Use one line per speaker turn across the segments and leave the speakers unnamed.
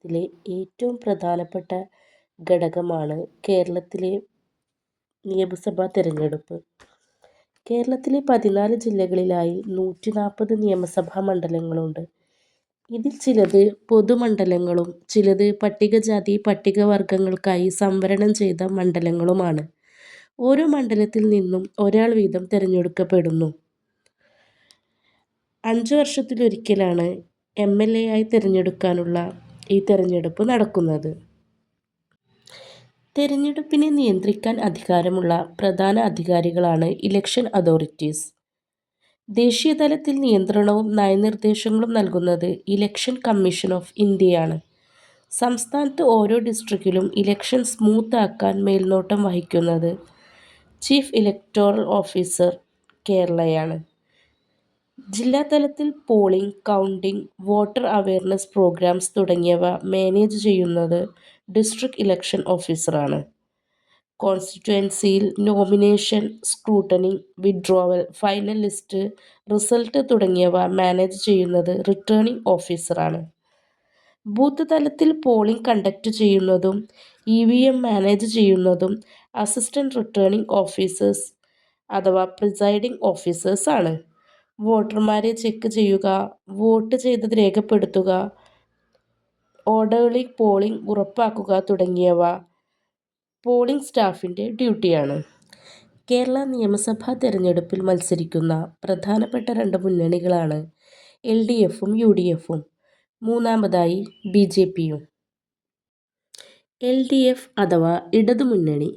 ത്തിലെ ഏറ്റവും പ്രധാനപ്പെട്ട ഘടകമാണ് കേരളത്തിലെ നിയമസഭാ തെരഞ്ഞെടുപ്പ്. കേരളത്തിലെ 14 ജില്ലകളിലായി 140 നിയമസഭാ മണ്ഡലങ്ങളുണ്ട്. ഇതിൽ ചിലത് പൊതുമണ്ഡലങ്ങളും ചിലത് പട്ടികജാതി പട്ടികവർഗങ്ങൾക്കായി സംവരണം ചെയ്ത മണ്ഡലങ്ങളുമാണ്. ഓരോ മണ്ഡലത്തിൽ നിന്നും ഒരാൾ വീതം തെരഞ്ഞെടുക്കപ്പെടുന്നു. 5 വർഷത്തിലൊരിക്കലാണ് MLA ആയി തിരഞ്ഞെടുക്കാനുള്ള ഈ തെരഞ്ഞെടുപ്പ് നടക്കുന്നത്. തെരഞ്ഞെടുപ്പിനെ നിയന്ത്രിക്കാൻ അധികാരമുള്ള പ്രധാന അധികാരികളാണ് ഇലക്ഷൻ അതോറിറ്റീസ്. ദേശീയതലത്തിൽ നിയന്ത്രണവും നയനിർദ്ദേശങ്ങളും നൽകുന്നത് ഇലക്ഷൻ കമ്മീഷൻ ഓഫ് ഇന്ത്യയാണ്. സംസ്ഥാനത്ത് ഓരോ ഡിസ്ട്രിക്റ്റിലും ഇലക്ഷൻ സ്മൂത്ത് ആക്കാൻ മേൽനോട്ടം വഹിക്കുന്നത് ചീഫ് ഇലക്ടോറൽ ഓഫീസർ കേരളയാണ്. ജില്ലാതലത്തിൽ polling, counting, voter awareness programs തുടങ്ങിയവ മാനേജ് ചെയ്യുന്നത് ഡിസ്ട്രിക്ട് ഇലക്ഷൻ ഓഫീസറാണ്. കോൺസ്റ്റിറ്റ്യുവൻസിയിൽ nomination, scrutiny, withdrawal, final list, result തുടങ്ങിയവ മാനേജ് ചെയ്യുന്നത് റിട്ടേണിംഗ് ഓഫീസറാണ്. ബൂത്ത് തലത്തിൽ പോളിംഗ് കണ്ടക്ട് ചെയ്യുന്നതും EVM മാനേജ് ചെയ്യുന്നതും അസിസ്റ്റന്റ് റിട്ടേണിംഗ് ഓഫീസേഴ്സ് അഥവാ പ്രിസൈഡിംഗ് ഓഫീസേഴ്സ് ആണ്. വോട്ടർമാരെ ചെക്ക് ചെയ്യുക, വോട്ട് ചെയ്തത് രേഖപ്പെടുത്തുക, ഓർഡർലി പോളിംഗ് ഉറപ്പാക്കുക തുടങ്ങിയവ പോളിംഗ് സ്റ്റാഫിൻ്റെ ഡ്യൂട്ടിയാണ്. കേരള നിയമസഭാ തെരഞ്ഞെടുപ്പിൽ മത്സരിക്കുന്ന പ്രധാനപ്പെട്ട 2 മുന്നണികളാണ് LDFും UDFും. മൂന്നാമതായി BJPയും. LDF അഥവാ ഇടതുമുന്നണി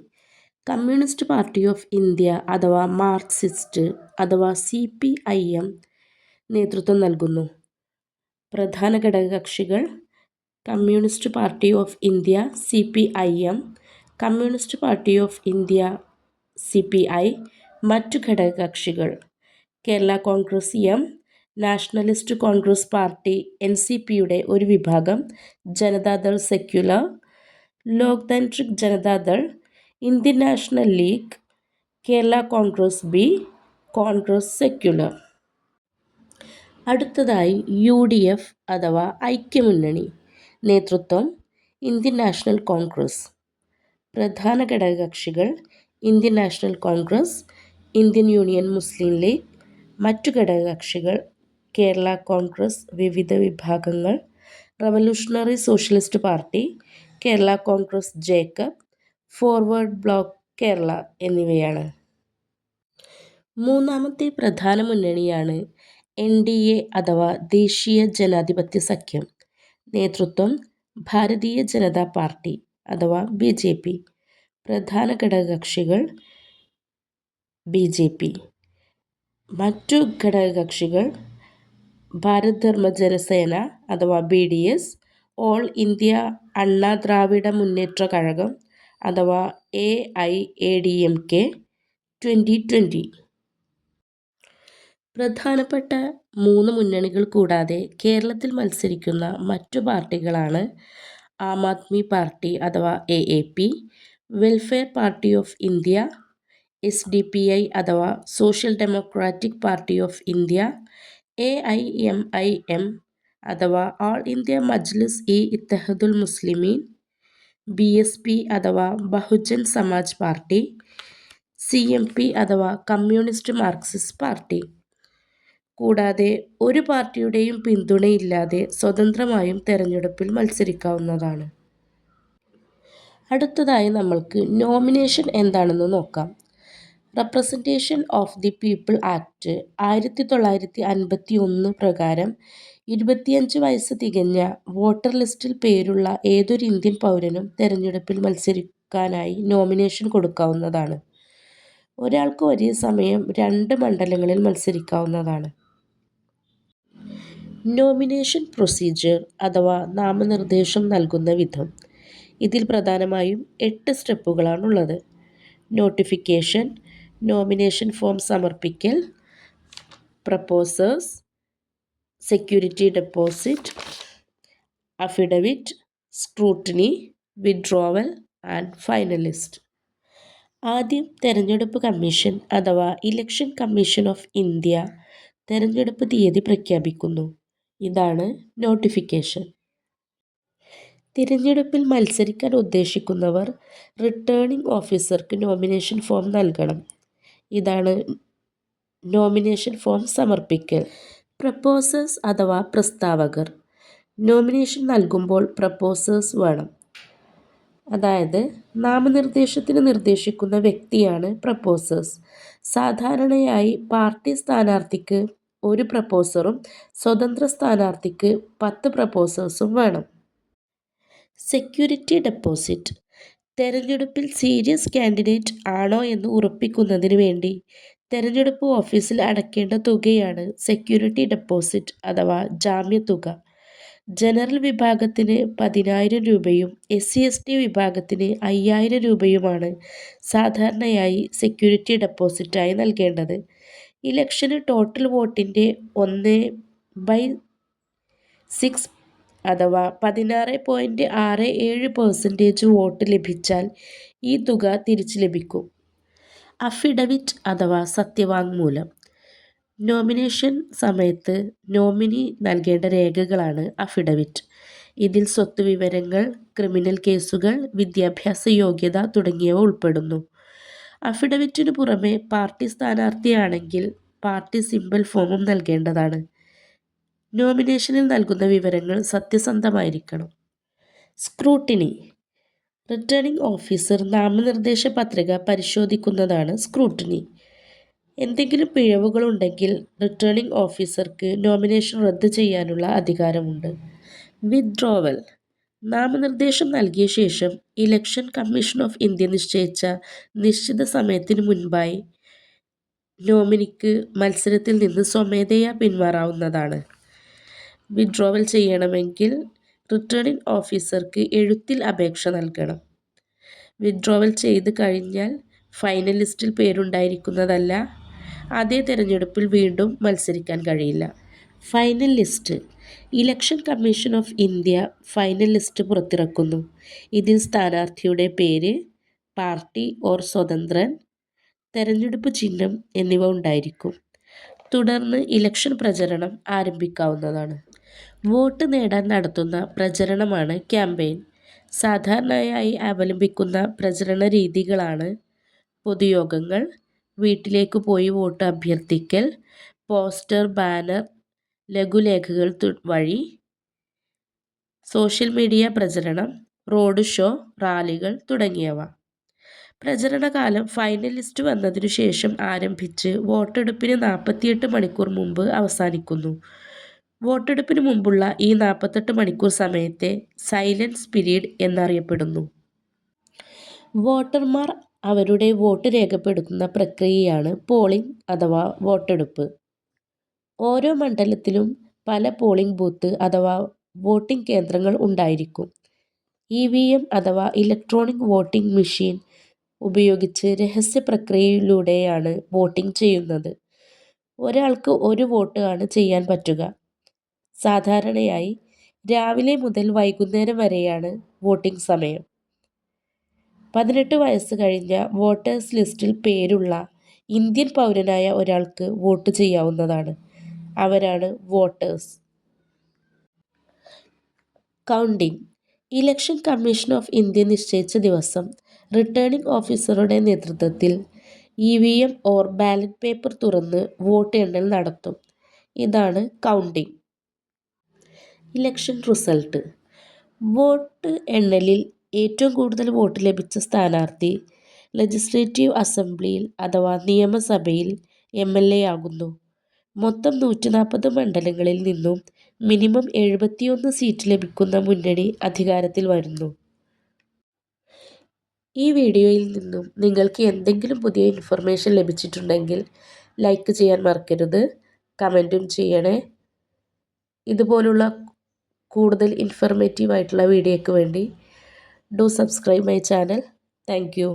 കമ്മ്യൂണിസ്റ്റ് പാർട്ടി ഓഫ് ഇന്ത്യ അഥവാ മാർക്സിസ്റ്റ് അഥവാ CPIM നേതൃത്വം നൽകുന്നു. പ്രധാന ഘടകകക്ഷികൾ Communist Party of India CPIM, Communist Party of India CPI. മറ്റു ഘടകകക്ഷികൾ Kerala Congress M, Nationalist Congress Party NCPയുടെ ഒരു വിഭാഗം, Janata Dal Secular, Lok Tantrik Janata Dal, Indian National League, Kerala Congress B, Congress Secular. അടുത്തതായി UDF അഥവാ ഐക്യമുന്നണി. നേതൃത്വം ഇന്ത്യൻ നാഷണൽ കോൺഗ്രസ്. പ്രധാന ഘടകകക്ഷികൾ Indian National Congress, Indian Union Muslim League. മറ്റു ഘടകകക്ഷികൾ കേരള കോൺഗ്രസ് വിവിധ വിഭാഗങ്ങൾ, revolutionary socialist party, Kerala Congress Jacob, forward block Kerala എന്നിവയാണ്. മൂന്നാമത്തെ പ്രധാന മുന്നണിയാണ് NDA അഥവാ ദേശീയ ജനാധിപത്യ സഖ്യം. നേതൃത്വം ഭാരതീയ ജനതാ പാർട്ടി അഥവാ BJP. പ്രധാന ഘടകകക്ഷികൾ BJP. മറ്റു ഘടകകക്ഷികൾ ഭാരത് ധർമ്മ ജനസേന അഥവാ BDS, ഓൾ ഇന്ത്യ അണ്ണാ ദ്രാവിഡ മുന്നേറ്റ കഴകം അഥവാ AIADMK 2020. പ്രധാനപ്പെട്ട 3 മുന്നണികൾ കൂടാതെ കേരളത്തിൽ മത്സരിക്കുന്ന മറ്റു പാർട്ടികളാണ് ആം ആദ്മി പാർട്ടി അഥവാ AAP, welfare party of India, SDPI അഥവാ social democratic party of India, AIMIM അഥവാ ആൾ ഇന്ത്യ മജ്ലിസ്-ഇ-ഇത്തഹദുൽ മുസ്ലിമീൻ, BSP അഥവാ ബഹുജൻ സമാജ് പാർട്ടി, CMP അഥവാ കമ്മ്യൂണിസ്റ്റ് മാർക്സിസ്റ്റ് പാർട്ടി. കൂടാതെ ഒരു പാർട്ടിയുടെയും പിന്തുണയില്ലാതെ സ്വതന്ത്രമായും തെരഞ്ഞെടുപ്പിൽ മത്സരിക്കാവുന്നതാണ്. അടുത്തതായി നമ്മൾക്ക് നോമിനേഷൻ എന്താണെന്ന് നോക്കാം. Representation of the people act 1951 പ്രകാരം 25 വയസ്സ് തികഞ്ഞ വോട്ടർ ലിസ്റ്റിൽ പേരുള്ള ഏതൊരു ഇന്ത്യൻ പൗരനും തെരഞ്ഞെടുപ്പിൽ മത്സരിക്കാനായി നോമിനേഷൻ കൊടുക്കാവുന്നതാണ്. ഒരാൾക്ക് ഒരേ സമയം 2 മണ്ഡലങ്ങളിൽ മത്സരിക്കാവുന്നതാണ്. നോമിനേഷൻ പ്രൊസീജിയർ അഥവാ നാമനിർദ്ദേശം നൽകുന്ന വിധം. ഇതിൽ പ്രധാനമായും 8 സ്റ്റെപ്പുകളാണുള്ളത്. നോട്ടിഫിക്കേഷൻ, നോമിനേഷൻ ഫോം സമർപ്പിക്കൽ, proposers, security deposit, affidavit, scrutiny, withdrawal and final list. ആദ്യം തെരഞ്ഞെടുപ്പ് കമ്മീഷൻ അഥവാ ഇലക്ഷൻ കമ്മീഷൻ ഓഫ് ഇന്ത്യ തെരഞ്ഞെടുപ്പ് തീയതി പ്രഖ്യാപിക്കുന്നു. ഇതാണ് നോട്ടിഫിക്കേഷൻ. തിരഞ്ഞെടുപ്പിൽ മത്സരിക്കാൻ ഉദ്ദേശിക്കുന്നവർ റിട്ടേണിംഗ് ഓഫീസർക്ക് നോമിനേഷൻ ഫോം നൽകണം. ഇതാണ് നോമിനേഷൻ ഫോം സമർപ്പിക്കൽ. പ്രപ്പോസേഴ്സ് അഥവാ പ്രസ്താവകർ. നോമിനേഷൻ നൽകുമ്പോൾ പ്രപ്പോസേഴ്സ് വേണം. അതായത് നാമനിർദ്ദേശത്തിന് നിർദ്ദേശിക്കുന്ന വ്യക്തിയാണ് പ്രപ്പോസേഴ്സ്. സാധാരണയായി പാർട്ടി സ്ഥാനാർത്ഥിക്ക് 1 പ്രപ്പോസറും സ്വതന്ത്ര സ്ഥാനാർത്ഥിക്ക് 10 പ്രപ്പോസേഴ്സും വേണം. Security deposit. തെരഞ്ഞെടുപ്പിൽ സീരിയസ് കാൻഡിഡേറ്റ് ആണോ എന്ന് ഉറപ്പിക്കുന്നതിന് വേണ്ടി തെരഞ്ഞെടുപ്പ് ഓഫീസിൽ അടയ്ക്കേണ്ട തുകയാണ് സെക്യൂരിറ്റി ഡെപ്പോസിറ്റ് അഥവാ ജാമ്യത്തുക. ജനറൽ വിഭാഗത്തിന് 10,000 രൂപയും SC/ST വിഭാഗത്തിന് 5,000 രൂപയുമാണ് സാധാരണയായി സെക്യൂരിറ്റി ഡെപ്പോസിറ്റായി നൽകേണ്ടത്. ഇലക്ഷന് ടോട്ടൽ വോട്ടിൻ്റെ 1/6 അഥവാ 16.67% വോട്ട് ലഭിച്ചാൽ ഈ തുക തിരിച്ചു ലഭിക്കും. അഫിഡവിറ്റ് അഥവാ സത്യവാങ്മൂലം. നോമിനേഷൻ സമയത്ത് നോമിനി നൽകേണ്ട രേഖകളാണ് അഫിഡവിറ്റ്. ഇതിൽ സ്വത്തുവിവരങ്ങൾ, ക്രിമിനൽ കേസുകൾ, വിദ്യാഭ്യാസ യോഗ്യത തുടങ്ങിയവ ഉൾപ്പെടുന്നു. അഫിഡവിറ്റിനു പുറമെ പാർട്ടി സ്ഥാനാർത്ഥിയാണെങ്കിൽ പാർട്ടി സിംബൽ ഫോമും നൽകേണ്ടതാണ്. നോമിനേഷനിൽ നൽകുന്ന വിവരങ്ങൾ സത്യസന്ധമായിരിക്കണം. സ്ക്രൂട്ടിനി. റിട്ടേണിംഗ് ഓഫീസർ നാമനിർദ്ദേശ പത്രിക പരിശോധിക്കുന്നതാണ് സ്ക്രൂട്ടിനി. എന്തെങ്കിലും പിഴവുകളുണ്ടെങ്കിൽ റിട്ടേണിംഗ് ഓഫീസർക്ക് നോമിനേഷൻ റദ്ദ് ചെയ്യാനുള്ള അധികാരമുണ്ട്. വിത്ഡ്രോവൽ. നാമനിർദ്ദേശം നൽകിയ ശേഷം ഇലക്ഷൻ കമ്മീഷൻ ഓഫ് ഇന്ത്യ നിശ്ചയിച്ച നിശ്ചിത സമയത്തിന് മുൻപായി നോമിനിക്ക് മത്സരത്തിൽ നിന്ന് സ്വമേധയാ പിന്മാറാവുന്നതാണ്. വിത്ഡ്രോവൽ ചെയ്യണമെങ്കിൽ റിട്ടേണിംഗ് ഓഫീസർക്ക് എഴുത്തിൽ അപേക്ഷ നൽകണം. വിത്ഡ്രോവൽ ചെയ്ത് കഴിഞ്ഞാൽ ഫൈനൽ ലിസ്റ്റിൽ പേരുണ്ടായിരിക്കുന്നതല്ല. അതേ തെരഞ്ഞെടുപ്പിൽ വീണ്ടും മത്സരിക്കാൻ കഴിയില്ല. Final list. Election commission of India final list പുറത്തിറക്കുന്നു. ഇതിൽ സ്ഥാനാർത്ഥിയുടെ പേര്, പാർട്ടി ഓർ സ്വതന്ത്രൻ, തെരഞ്ഞെടുപ്പ് ചിഹ്നം എന്നിവ ഉണ്ടായിരിക്കും. തുടർന്ന് ഇലക്ഷൻ പ്രചരണം ആരംഭിക്കാവുന്നതാണ്. വോട്ട് നേടാൻ നടത്തുന്ന പ്രചരണമാണ് ക്യാമ്പയിൻ. സാധാരണയായി അവലംബിക്കുന്ന പ്രചരണ രീതികളാണ് പൊതുയോഗങ്ങൾ, വീട്ടിലേക്ക് പോയി വോട്ട് അഭ്യർത്ഥിക്കൽ, പോസ്റ്റർ, ബാനർ, ലഘുലേഖകൾ വഴി സോഷ്യൽ മീഡിയ പ്രചരണം, റോഡ് ഷോ, റാലികൾ തുടങ്ങിയവ. പ്രചരണകാലം ഫൈനൽ ലിസ്റ്റ് വന്നതിനു ശേഷം ആരംഭിച്ച് വോട്ടെടുപ്പിന് 48 മണിക്കൂർ മുമ്പ് അവസാനിക്കുന്നു. വോട്ടെടുപ്പിന് മുമ്പുള്ള ഈ 48 മണിക്കൂർ സമയത്തെ സൈലൻസ് പീരീഡ് എന്നറിയപ്പെടുന്നു. വോട്ടർമാർ അവരുടെ വോട്ട് രേഖപ്പെടുത്തുന്ന പ്രക്രിയയാണ് പോളിംഗ് അഥവാ വോട്ടെടുപ്പ്. ഓരോ മണ്ഡലത്തിലും പല പോളിംഗ് ബൂത്ത് അഥവാ വോട്ടിംഗ് കേന്ദ്രങ്ങൾ ഉണ്ടായിരിക്കും. EVM അഥവാ ഇലക്ട്രോണിക് വോട്ടിംഗ് മെഷീൻ ഉപയോഗിച്ച് രഹസ്യ പ്രക്രിയയിലൂടെയാണ് വോട്ടിംഗ് ചെയ്യുന്നത്. ഒരാൾക്ക് 1 വോട്ട് ആണ് ചെയ്യാൻ പറ്റുക. സാധാരണയായി രാവിലെ മുതൽ വൈകുന്നേരം വരെയാണ് വോട്ടിംഗ് സമയം. 18 വയസ്സ് കഴിഞ്ഞ വോട്ടേഴ്സ് ലിസ്റ്റിൽ പേരുള്ള ഇന്ത്യൻ പൗരനായ ഒരാൾക്ക് വോട്ട് ചെയ്യാവുന്നതാണ്. അവരാണ് voters. Counting. Election commission of India നിശ്ചയിച്ച ദിവസം റിട്ടേണിംഗ് ഓഫീസറുടെ നേതൃത്വത്തിൽ EVM ഓർ ബാലറ്റ് പേപ്പർ തുറന്ന് വോട്ട് എണ്ണൽ നടത്തും. ഇതാണ് കൗണ്ടിംഗ്. Election result. വോട്ട് എണ്ണലിൽ ഏറ്റവും കൂടുതൽ വോട്ട് ലഭിച്ച സ്ഥാനാർത്ഥി ലെജിസ്ലേറ്റീവ് അസംബ്ലിയിൽ അഥവാ നിയമസഭയിൽ MLA ആകുന്നു. മൊത്തം 140 മണ്ഡലങ്ങളിൽ നിന്നും മിനിമം 71 സീറ്റ് ലഭിക്കുന്ന മുന്നണി അധികാരത്തിൽ വരുന്നു. ഈ വീഡിയോയിൽ നിന്നും നിങ്ങൾക്ക് എന്തെങ്കിലും പുതിയ ഇൻഫർമേഷൻ ലഭിച്ചിട്ടുണ്ടെങ്കിൽ ലൈക്ക് ചെയ്യാൻ മറക്കരുത്, കമൻറ്റും ചെയ്യണേ. ഇതുപോലുള്ള കൂടുതൽ ഇൻഫർമേറ്റീവ് ആയിട്ടുള്ള വീഡിയോയ്ക്ക് വേണ്ടി do subscribe my channel. Thank you.